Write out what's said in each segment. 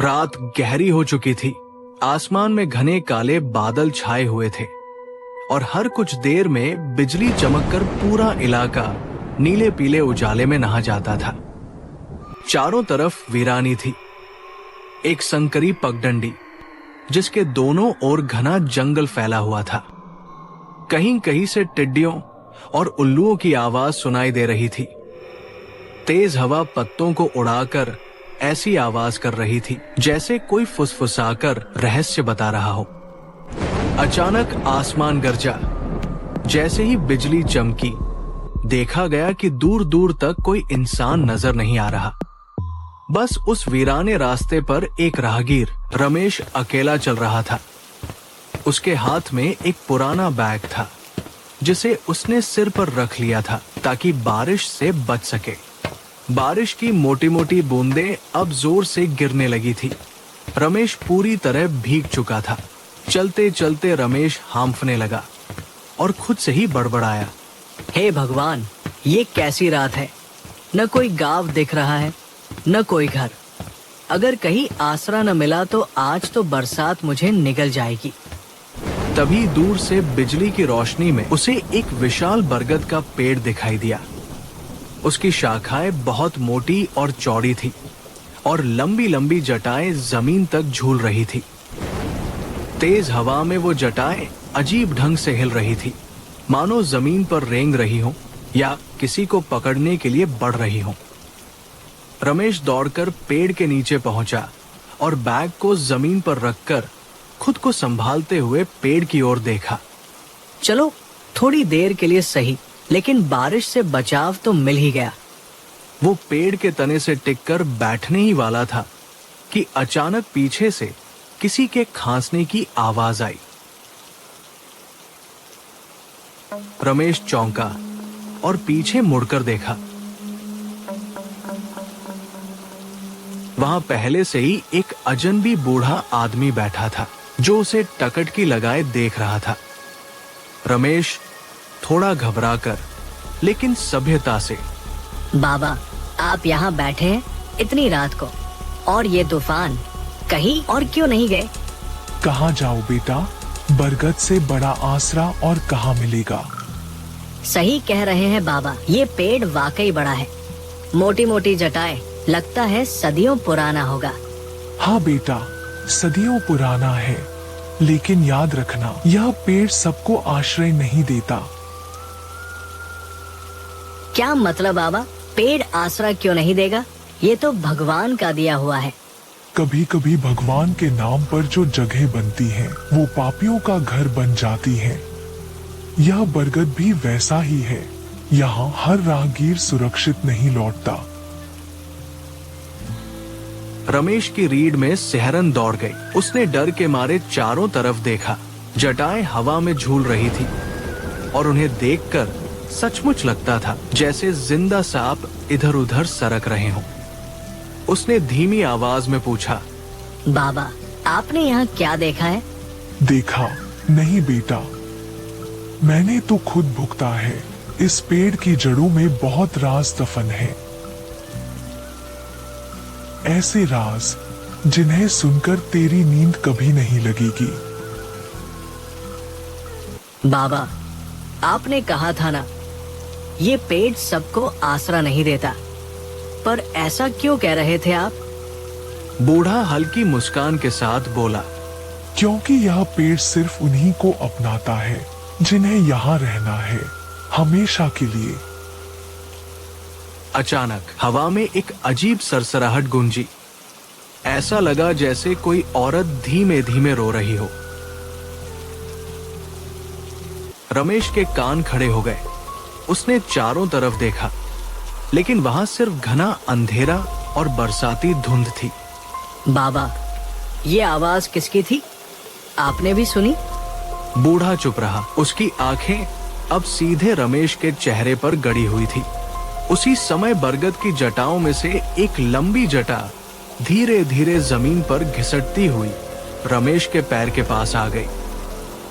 रात गहरी हो चुकी थी। आसमान में घने काले बादल छाए हुए थे और हर कुछ देर में बिजली चमककर पूरा इलाका नीले पीले उजाले में नहा जाता था। चारों तरफ वीरानी थी, एक संकरी पगडंडी जिसके दोनों ओर घना जंगल फैला हुआ था। कहीं कहीं से टिड्डियों और उल्लुओं की आवाज सुनाई दे रही थी। तेज हवा पत्तों को उड़ाकर ऐसी आवाज कर रही थी जैसे कोई फुसफुसाकर रहस्य बता रहा हो। अचानक आसमान गरजा। जैसे ही बिजली चमकी, देखा गया कि दूर दूर तक कोई इंसान नजर नहीं आ रहा। बस उस वीराने रास्ते पर एक राहगीर रमेश अकेला चल रहा था। उसके हाथ में एक पुराना बैग था जिसे उसने सिर पर रख लिया था ताकि बारिश से बच सके। बारिश की मोटी मोटी बूंदें अब जोर से गिरने लगी थी। रमेश पूरी तरह भीग चुका था। चलते चलते रमेश हांफने लगा और खुद से ही बड़बड़ाया, हे भगवान, ये कैसी रात है। न कोई गांव दिख रहा है, न कोई घर। अगर कहीं आसरा न मिला तो आज तो बरसात मुझे निगल जाएगी। तभी दूर से बिजली की रोशनी में उसे एक विशाल बरगद का पेड़ दिखाई दिया। उसकी शाखाएं बहुत मोटी और चौड़ी थी और लंबी लंबी जटाएं जमीन तक झूल रही थी। तेज हवा में वो जटाएं अजीब ढंग से हिल रही थी, मानो जमीन पर रेंग रही हो या किसी को पकड़ने के लिए बढ़ रही हो। रमेश दौड़कर पेड़ के नीचे पहुंचा और बैग को जमीन पर रखकर खुद को संभालते हुए पेड़ की ओर देखा। चलो थोड़ी देर के लिए सही, लेकिन बारिश से बचाव तो मिल ही गया। वो पेड़ के तने से टिककर बैठने ही वाला था कि अचानक पीछे से किसी के खांसने की आवाज आई। रमेश चौंका और पीछे मुड़कर देखा। वहां पहले से ही एक अजनबी बूढ़ा आदमी बैठा था जो उसे टकटकी लगाए देख रहा था। रमेश थोड़ा घबराकर लेकिन सभ्यता से, बाबा, आप यहाँ बैठे हैं इतनी रात को, और ये तूफान, कहीं और क्यों नहीं गए? कहाँ जाओ बेटा, बरगद से बड़ा आसरा और कहाँ मिलेगा। सही कह रहे हैं बाबा, ये पेड़ वाकई बड़ा है। मोटी मोटी जटाएं, लगता है सदियों पुराना होगा। हाँ बेटा, सदियों पुराना है, लेकिन याद रखना यह पेड़ सबको आश्रय नहीं देता। क्या मतलब बाबा, पेड़ आसरा क्यों नहीं देगा? ये तो भगवान का दिया हुआ है। कभी कभी भगवान के नाम पर जो जगह बनती है वो पापियों का घर बन जाती है। यह बरगद भी वैसा ही है। यहाँ हर राहगीर सुरक्षित नहीं लौटता। रमेश की रीढ़ में सिहरन दौड़ गई। उसने डर के मारे चारों तरफ देखा। जटाएं हवा में झूल रही थी और उन्हें देखकर सचमुच लगता था जैसे जिंदा सांप इधर उधर सरक रहे हों। उसने धीमी आवाज में पूछा, बाबा, आपने यहाँ क्या देखा है? देखा नहीं बेटा, मैंने तो खुद भुगता है। इस पेड़ की जड़ों में बहुत राज दफन है, ऐसे राज जिन्हें सुनकर तेरी नींद कभी नहीं लगेगी। बाबा, आपने कहा था ना, ये पेड़ सबको आसरा नहीं देता, पर ऐसा क्यों कह रहे थे आप? बूढ़ा हल्की मुस्कान के साथ बोला, क्योंकि यह पेड़ सिर्फ उन्हीं को अपनाता है जिन्हें यहाँ रहना है, हमेशा के लिए। अचानक हवा में एक अजीब सरसराहट गूंजी। ऐसा लगा जैसे कोई औरत धीमे धीमे रो रही हो। रमेश के कान खड़े हो गए। उसने चारों तरफ देखा, लेकिन वहां सिर्फ घना अंधेरा और बरसाती धुंध थी। बाबा, ये आवाज किसकी थी? आपने भी सुनी? बूढ़ा चुप रहा। उसकी आंखें अब सीधे रमेश के चेहरे पर गड़ी हुई थी। उसी समय बरगद की जटाओं में से एक लंबी जटा धीरे धीरे जमीन पर घिसटती हुई रमेश के पैर के पास आ गई।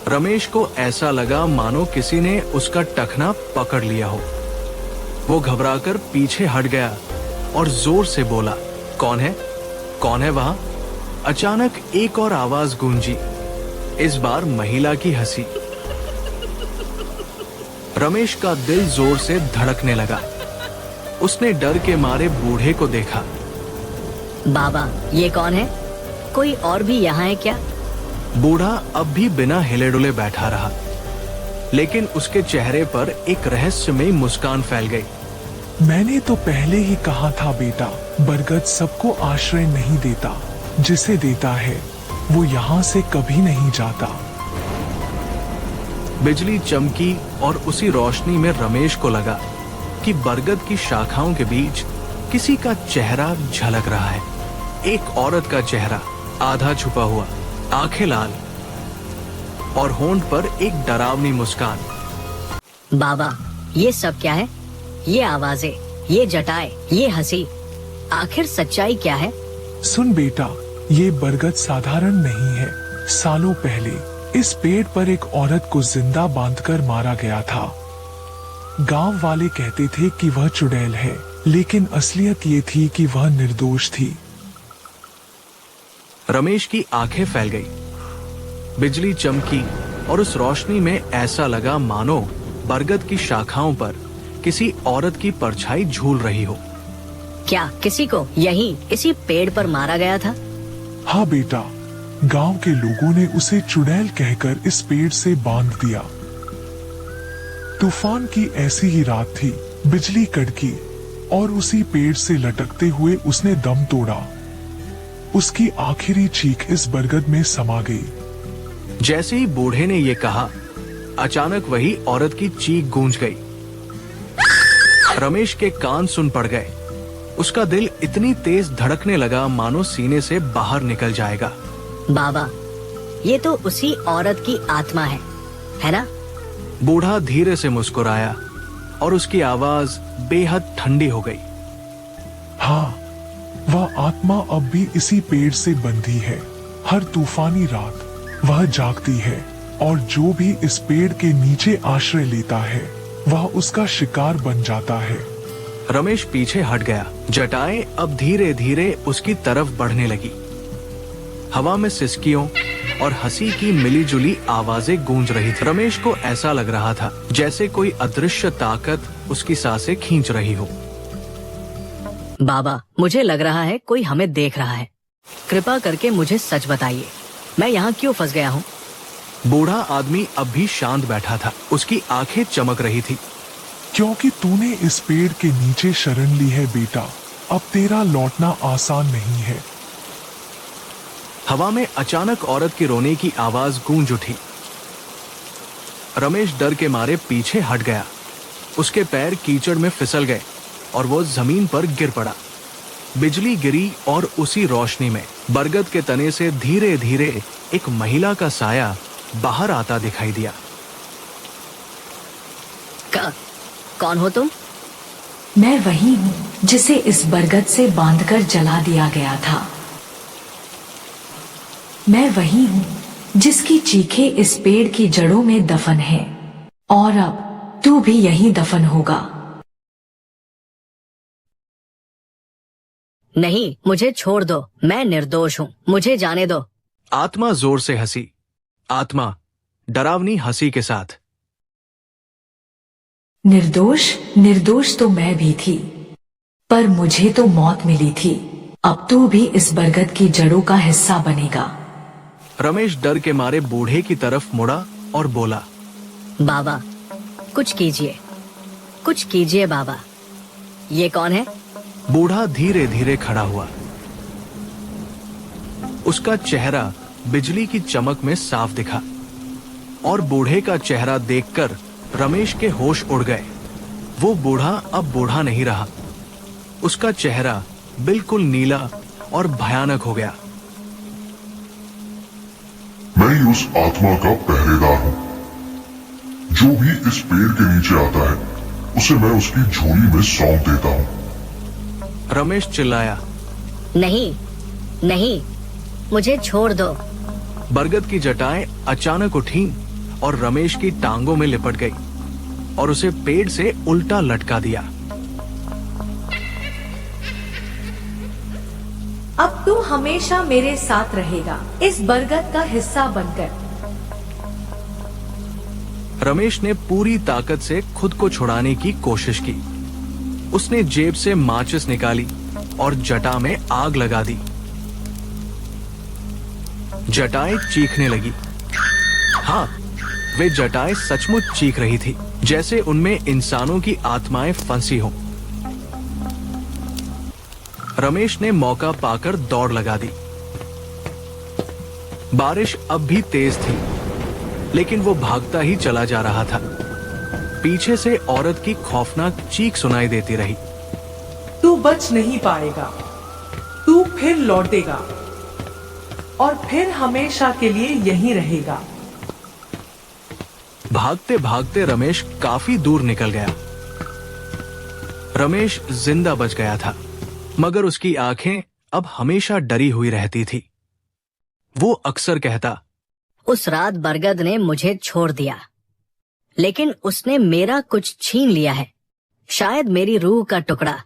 रमेश को ऐसा लगा मानो किसी ने उसका टखना पकड़ लिया हो। वो घबराकर पीछे हट गया और जोर से बोला, कौन है? कौन है वहां? अचानक एक और आवाज गूंजी, इस बार महिला की हंसी। रमेश का दिल जोर से धड़कने लगा। उसने डर के मारे बूढ़े को देखा। बाबा, ये कौन है? कोई और भी यहाँ है क्या? बूढ़ा अब भी बिना हिले डुले बैठा रहा, लेकिन उसके चेहरे पर एक रहस्यमयी मुस्कान फैल गई। मैंने तो पहले ही कहा था बेटा, बरगद सबको आश्रय नहीं देता, जिसे देता है वो यहाँ से कभी नहीं जाता। बिजली चमकी और उसी रोशनी में रमेश को लगा कि बरगद की शाखाओं के बीच किसी का चेहरा झलक रहा है। एक औरत का चेहरा, आधा छुपा हुआ, आंखें लाल और होंठ पर एक डरावनी मुस्कान। बाबा, ये सब क्या है? ये आवाजें, ये जटाएं, ये हंसी, आखिर सच्चाई क्या है? सुन बेटा, ये बरगद साधारण नहीं है। सालों पहले इस पेड़ पर एक औरत को जिंदा बांधकर मारा गया था। गांव वाले कहते थे कि वह चुड़ैल है, लेकिन असलियत ये थी कि वह निर्दोष थी। रमेश की आंखें फैल गई। बिजली चमकी और उस रोशनी में ऐसा लगा मानो बरगद की शाखाओं पर किसी औरत की परछाई झूल रही हो। क्या किसी को यहीं इसी पेड़ पर मारा गया था? हाँ बेटा, गांव के लोगों ने उसे चुड़ैल कहकर इस पेड़ से बांध दिया। तूफान की ऐसी ही रात थी, बिजली कड़की और उसी पेड़ से लटकते हुए उसने दम तोड़ा। उसकी आखिरी चीख इस बरगद में समा गई। जैसे ही बूढ़े ने ये कहा, अचानक वही औरत की चीख गूंज गई। रमेश के कान सुन पड़ गए। उसका दिल इतनी तेज धड़कने लगा मानो सीने से बाहर निकल जाएगा। बाबा, ये तो उसी औरत की आत्मा है ना? बूढ़ा धीरे से मुस्कुराया और उसकी आवाज बेहद ठंडी हो गई। हाँ, वह आत्मा अब भी इसी पेड़ से बंधी है। हर तूफानी रात वह जागती है और जो भी इस पेड़ के नीचे आश्रय लेता है वह उसका शिकार बन जाता है। रमेश पीछे हट गया। जटाएं अब धीरे धीरे उसकी तरफ बढ़ने लगी। हवा में सिसकियों और हंसी की मिलीजुली आवाजें गूंज रही थी। रमेश को ऐसा लग रहा था जैसे कोई अदृश्य ताकत उसकी सांसें खींच रही हो। बाबा, मुझे लग रहा है कोई हमें देख रहा है। कृपा करके मुझे सच बताइए, मैं यहाँ क्यों फंस गया हूँ? बूढ़ा आदमी अब भी शांत बैठा था। उसकी आंखें चमक रही थी। क्योंकि तूने इस पेड़ के नीचे शरण ली है बेटा, अब तेरा लौटना आसान नहीं है। हवा में अचानक औरत के रोने की आवाज गूंज उठी। रमेश डर के मारे पीछे हट गया। उसके पैर कीचड़ में फिसल गए और वो जमीन पर गिर पड़ा। बिजली गिरी और उसी रोशनी में बरगद के तने से धीरे धीरे एक महिला का साया बाहर आता दिखाई दिया। कौन हो तुम? मैं वही हूँ जिसे इस बरगद से बांधकर जला दिया गया था। मैं वही हूँ जिसकी चीखें इस पेड़ की जड़ों में दफन है, और अब तू भी यहीं दफन होगा। नहीं, मुझे छोड़ दो, मैं निर्दोष हूँ, मुझे जाने दो। आत्मा जोर से हंसी। आत्मा डरावनी हंसी के साथ। निर्दोष तो मैं भी थी, पर मुझे तो मौत मिली थी। अब तू भी इस बरगद की जड़ों का हिस्सा बनेगा। रमेश डर के मारे बूढ़े की तरफ मुड़ा और बोला, बाबा, कुछ कीजिए बाबा। ये कौन है? बूढ़ा धीरे धीरे खड़ा हुआ। उसका चेहरा बिजली की चमक में साफ दिखा और बूढ़े का चेहरा देखकर रमेश के होश उड़ गए। वो बूढ़ा अब बूढ़ा नहीं रहा। उसका चेहरा बिल्कुल नीला और भयानक हो गया। मैं ही उस आत्मा का पहरेदार हूँ। जो भी इस पेड़ के नीचे आता है उसे मैं उसकी झोली में सौंप देता हूँ। रमेश चिल्लाया, नहीं, मुझे छोड़ दो। बरगद की जटाएं अचानक उठी और रमेश की टांगों में लिपट गई और उसे पेड़ से उल्टा लटका दिया। अब तू हमेशा मेरे साथ रहेगा, इस बरगद का हिस्सा बनकर। रमेश ने पूरी ताकत से खुद को छुड़ाने की कोशिश की। उसने जेब से माचिस निकाली और जटा में आग लगा दी। जटाएं चीखने लगी। हाँ, वे जटाएं सचमुच चीख रही थी, जैसे उनमें इंसानों की आत्माएं फंसी हों। रमेश ने मौका पाकर दौड़ लगा दी। बारिश अब भी तेज थी, लेकिन वो भागता ही चला जा रहा था। पीछे से औरत की खौफनाक चीख सुनाई देती रही। तू बच नहीं पाएगा, तू फिर लौटेगा और फिर हमेशा के लिए यहीं रहेगा। भागते भागते रमेश काफी दूर निकल गया। रमेश जिंदा बच गया था, मगर उसकी आंखें अब हमेशा डरी हुई रहती थी। वो अक्सर कहता, उस रात बरगद ने मुझे छोड़ दिया, लेकिन उसने मेरा कुछ छीन लिया है। शायद मेरी रूह का टुकड़ा